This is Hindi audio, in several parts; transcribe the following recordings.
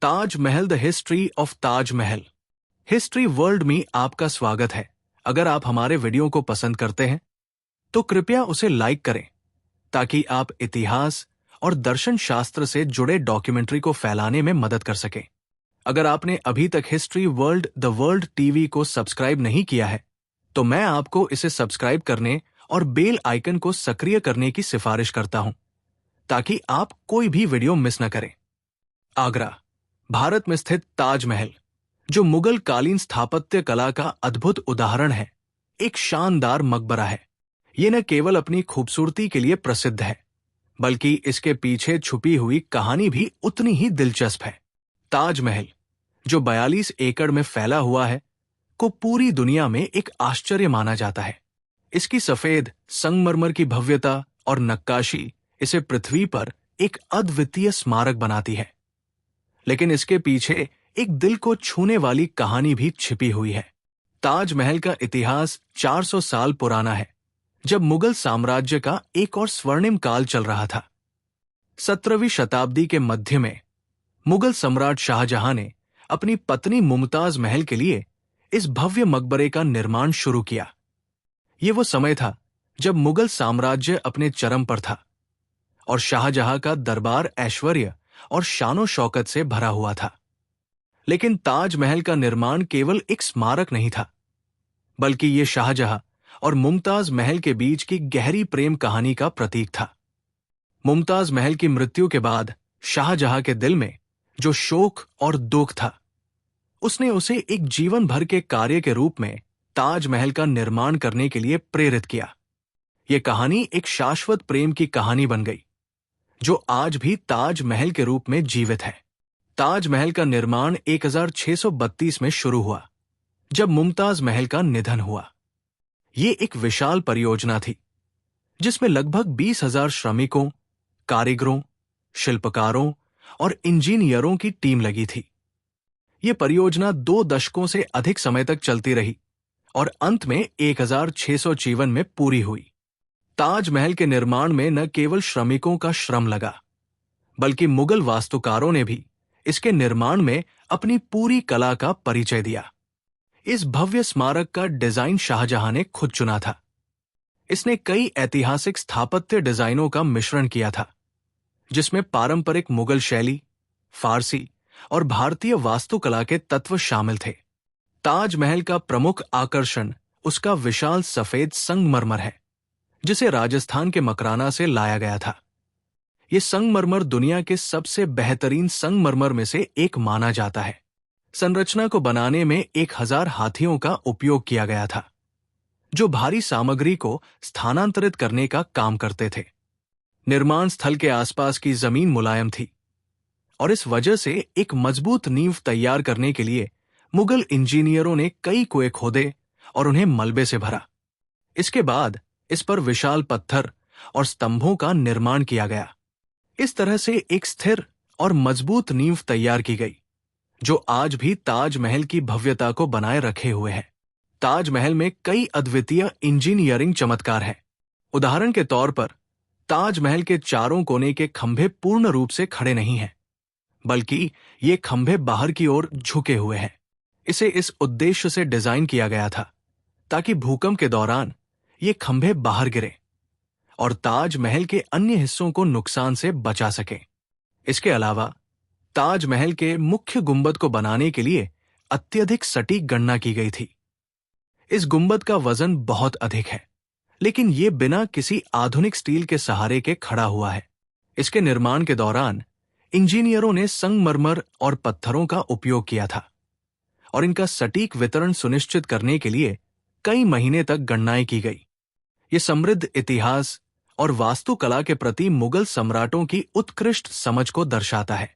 Taj Mahal the history of Taj Mahal. History world में आपका स्वागत है। अगर आप हमारे वीडियो को पसंद करते हैं तो कृपया उसे लाइक करें ताकि आप इतिहास और दर्शन शास्त्र से जुड़े डॉक्यूमेंट्री को फैलाने में मदद कर सकें। अगर आपने अभी तक history world the world TV को सब्सक्राइब नहीं किया है तो मैं आपको इसे सब्सक्राइब करने और बेल आइकन को सक्रिय करने की सिफारिश करता हूं ताकि आप कोई भी वीडियो मिस न करें। आगरा, भारत में स्थित ताजमहल, जो मुगल कालीन स्थापत्य कला का अद्भुत उदाहरण है, एक शानदार मकबरा है। ये न केवल अपनी खूबसूरती के लिए प्रसिद्ध है बल्कि इसके पीछे छुपी हुई कहानी भी उतनी ही दिलचस्प है। ताजमहल, जो 42 एकड़ में फैला हुआ है, को पूरी दुनिया में एक आश्चर्य माना जाता है। इसकी सफेद संगमरमर की भव्यता और नक्काशी इसे पृथ्वी पर एक अद्वितीय स्मारक बनाती है। लेकिन इसके पीछे एक दिल को छूने वाली कहानी भी छिपी हुई है। ताजमहल का इतिहास 400 साल पुराना है, जब मुगल साम्राज्य का एक और स्वर्णिम काल चल रहा था। 17वीं शताब्दी के मध्य में मुगल सम्राट शाहजहां ने अपनी पत्नी मुमताज महल के लिए इस भव्य मकबरे का निर्माण शुरू किया। ये वो समय था जब मुगल साम्राज्य अपने चरम पर था और शाहजहां का दरबार ऐश्वर्य और शानो शौकत से भरा हुआ था। लेकिन ताजमहल का निर्माण केवल एक स्मारक नहीं था, बल्कि ये शाहजहां और मुमताज महल के बीच की गहरी प्रेम कहानी का प्रतीक था। मुमताज महल की मृत्यु के बाद शाहजहां के दिल में जो शोक और दुख था, उसने उसे एक जीवन भर के कार्य के रूप में ताजमहल का निर्माण करने के लिए प्रेरित किया। यह कहानी एक शाश्वत प्रेम की कहानी बन गई, जो आज भी ताजमहल के रूप में जीवित है। ताजमहल का निर्माण 1632 में शुरू हुआ, जब मुमताज महल का निधन हुआ। ये एक विशाल परियोजना थी, जिसमें लगभग 20,000 श्रमिकों, कारीगरों, शिल्पकारों और इंजीनियरों की टीम लगी थी। ये परियोजना 2 दशकों से अधिक समय तक चलती रही और अंत में 1654 में पूरी हुई। ताजमहल के निर्माण में न केवल श्रमिकों का श्रम लगा, बल्कि मुगल वास्तुकारों ने भी इसके निर्माण में अपनी पूरी कला का परिचय दिया। इस भव्य स्मारक का डिजाइन शाहजहां ने खुद चुना था। इसने कई ऐतिहासिक स्थापत्य डिजाइनों का मिश्रण किया था, जिसमें पारंपरिक मुगल शैली, फारसी और भारतीय वास्तुकला के तत्व शामिल थे। ताजमहल का प्रमुख आकर्षण उसका विशाल सफेद संगमरमर है, जिसे राजस्थान के मकराना से लाया गया था। यह संगमरमर दुनिया के सबसे बेहतरीन संगमरमर में से एक माना जाता है। संरचना को बनाने में 1000 हाथियों का उपयोग किया गया था, जो भारी सामग्री को स्थानांतरित करने का काम करते थे। निर्माण स्थल के आसपास की जमीन मुलायम थी और इस वजह से एक मजबूत नींव तैयार करने के लिए मुगल इंजीनियरों ने कई कुएं खोदे और उन्हें मलबे से भरा। इसके बाद इस पर विशाल पत्थर और स्तंभों का निर्माण किया गया। इस तरह से एक स्थिर और मजबूत नींव तैयार की गई, जो आज भी ताजमहल की भव्यता को बनाए रखे हुए है। ताजमहल में कई अद्वितीय इंजीनियरिंग चमत्कार हैं। उदाहरण के तौर पर, ताजमहल के चारों कोने के खंभे पूर्ण रूप से खड़े नहीं हैं, बल्कि ये खंभे बाहर की ओर झुके हुए हैं। इसे इस उद्देश्य से डिजाइन किया गया था ताकि भूकंप के दौरान ये खंभे बाहर गिरे और ताजमहल के अन्य हिस्सों को नुकसान से बचा सकें। इसके अलावा ताजमहल के मुख्य गुंबद को बनाने के लिए अत्यधिक सटीक गणना की गई थी। इस गुंबद का वजन बहुत अधिक है, लेकिन यह बिना किसी आधुनिक स्टील के सहारे के खड़ा हुआ है। इसके निर्माण के दौरान इंजीनियरों ने संगमरमर और पत्थरों का उपयोग किया था और इनका सटीक वितरण सुनिश्चित करने के लिए कई महीने तक गणनाएं की गई। ये समृद्ध इतिहास और वास्तुकला के प्रति मुगल सम्राटों की उत्कृष्ट समझ को दर्शाता है।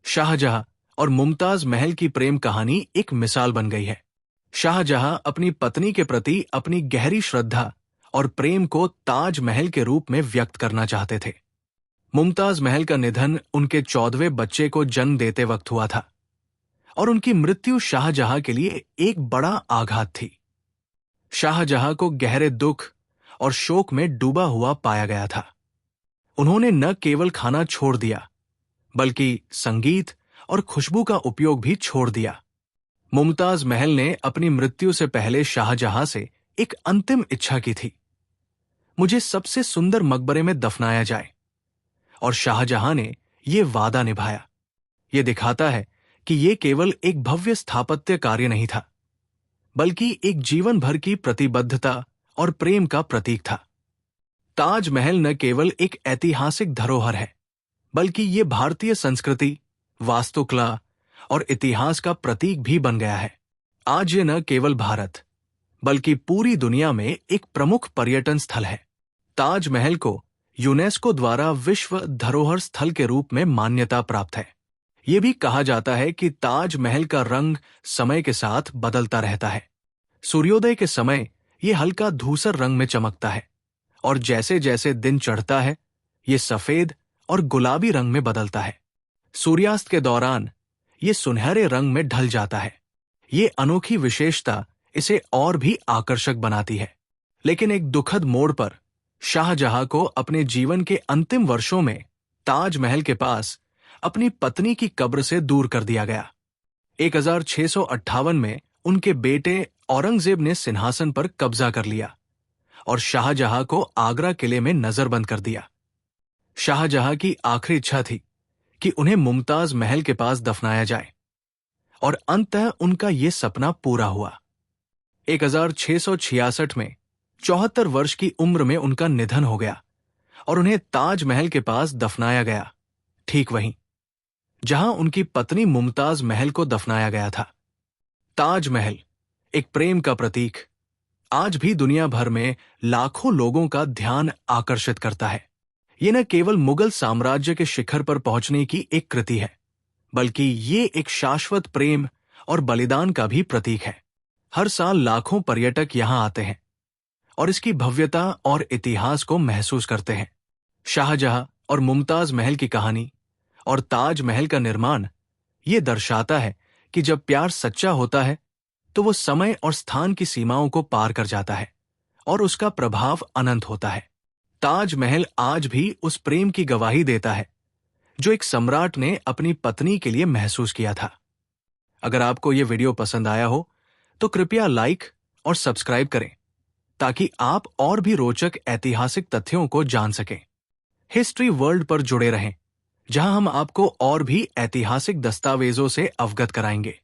शाहजहां और मुमताज महल की प्रेम कहानी एक मिसाल बन गई है। शाहजहां अपनी पत्नी के प्रति अपनी गहरी श्रद्धा और प्रेम को ताजमहल के रूप में व्यक्त करना चाहते थे। मुमताज महल का निधन उनके 14वें बच्चे को जन्म देते वक्त हुआ था और उनकी मृत्यु शाहजहां के लिए एक बड़ा आघात थी। शाहजहां को गहरे दुख और शोक में डूबा हुआ पाया गया था। उन्होंने न केवल खाना छोड़ दिया, बल्कि संगीत और खुशबू का उपयोग भी छोड़ दिया। मुमताज महल ने अपनी मृत्यु से पहले शाहजहां से एक अंतिम इच्छा की थी, मुझे सबसे सुंदर मकबरे में दफनाया जाए, और शाहजहां ने यह वादा निभाया। यह दिखाता है कि यह केवल एक भव्य स्थापत्य कार्य नहीं था, बल्कि एक जीवन भर की प्रतिबद्धता और प्रेम का प्रतीक था। ताजमहल न केवल एक ऐतिहासिक धरोहर है, बल्कि ये भारतीय संस्कृति, वास्तुकला और इतिहास का प्रतीक भी बन गया है। आज ये न केवल भारत, बल्कि पूरी दुनिया में एक प्रमुख पर्यटन स्थल है। ताजमहल को यूनेस्को द्वारा विश्व धरोहर स्थल के रूप में मान्यता प्राप्त है। ये भी कहा जाता है कि ताजमहल का रंग समय के साथ बदलता रहता है। सूर्योदय के समय ये हल्का धूसर रंग में चमकता है, और जैसे जैसे दिन चढ़ता है ये सफेद और गुलाबी रंग में बदलता है। सूर्यास्त के दौरान ये सुनहरे रंग में ढल जाता है। ये अनोखी विशेषता इसे और भी आकर्षक बनाती है। लेकिन एक दुखद मोड़ पर शाहजहां को अपने जीवन के अंतिम वर्षों में ताजमहल के पास अपनी पत्नी की कब्र से दूर कर दिया गया। 1658 में उनके बेटे औरंगजेब ने सिंहासन पर कब्जा कर लिया और शाहजहां को आगरा किले में नजरबंद कर दिया। शाहजहां की आखिरी इच्छा थी कि उन्हें मुमताज महल के पास दफनाया जाए, और अंततः उनका यह सपना पूरा हुआ। 1666 में 74 वर्ष की उम्र में उनका निधन हो गया और उन्हें ताजमहल के पास दफनाया गया, ठीक वहीं जहां उनकी पत्नी मुमताज महल को दफनाया गया था। ताजमहल एक प्रेम का प्रतीक आज भी दुनिया भर में लाखों लोगों का ध्यान आकर्षित करता है। ये न केवल मुगल साम्राज्य के शिखर पर पहुंचने की एक कृति है, बल्कि ये एक शाश्वत प्रेम और बलिदान का भी प्रतीक है। हर साल लाखों पर्यटक यहां आते हैं और इसकी भव्यता और इतिहास को महसूस करते हैं। शाहजहां और मुमताज महल की कहानी और ताजमहल का निर्माण ये दर्शाता है कि जब प्यार सच्चा होता है तो वो समय और स्थान की सीमाओं को पार कर जाता है और उसका प्रभाव अनंत होता है। ताजमहल आज भी उस प्रेम की गवाही देता है जो एक सम्राट ने अपनी पत्नी के लिए महसूस किया था। अगर आपको यह वीडियो पसंद आया हो तो कृपया लाइक और सब्सक्राइब करें ताकि आप और भी रोचक ऐतिहासिक तथ्यों को जान सकें। हिस्ट्री वर्ल्ड पर जुड़े रहें, जहां हम आपको और भी ऐतिहासिक दस्तावेजों से अवगत कराएंगे।